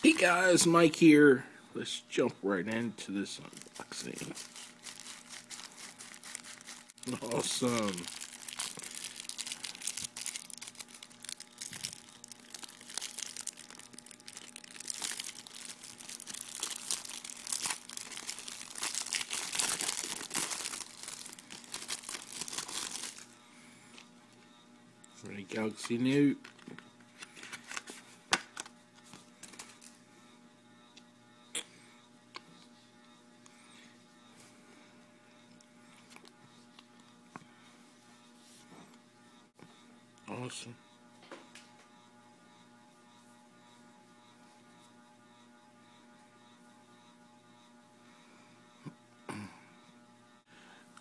Hey guys, Mike here. Let's jump right into this unboxing. Awesome. For the Galaxy Note. Awesome.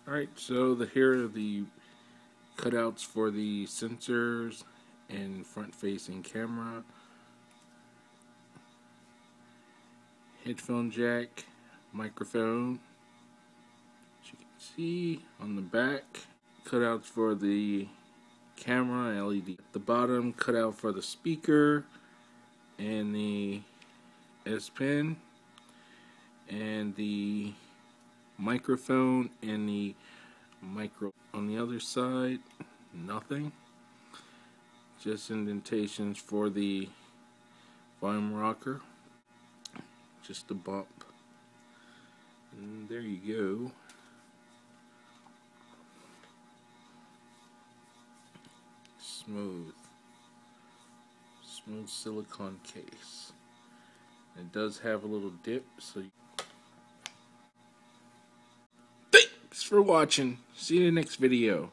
Alright, so here are the cutouts for the sensors and front-facing camera, headphone jack, microphone, as you can see on the back, cutouts for the camera, LED. At the bottom, cutout for the speaker and the S Pen, and the microphone and the micro. On the other side, nothing, just indentations for the volume rocker, just a bump, and there you go. Smooth silicone case. It does have a little dip, so thanks for watching. See you in the next video.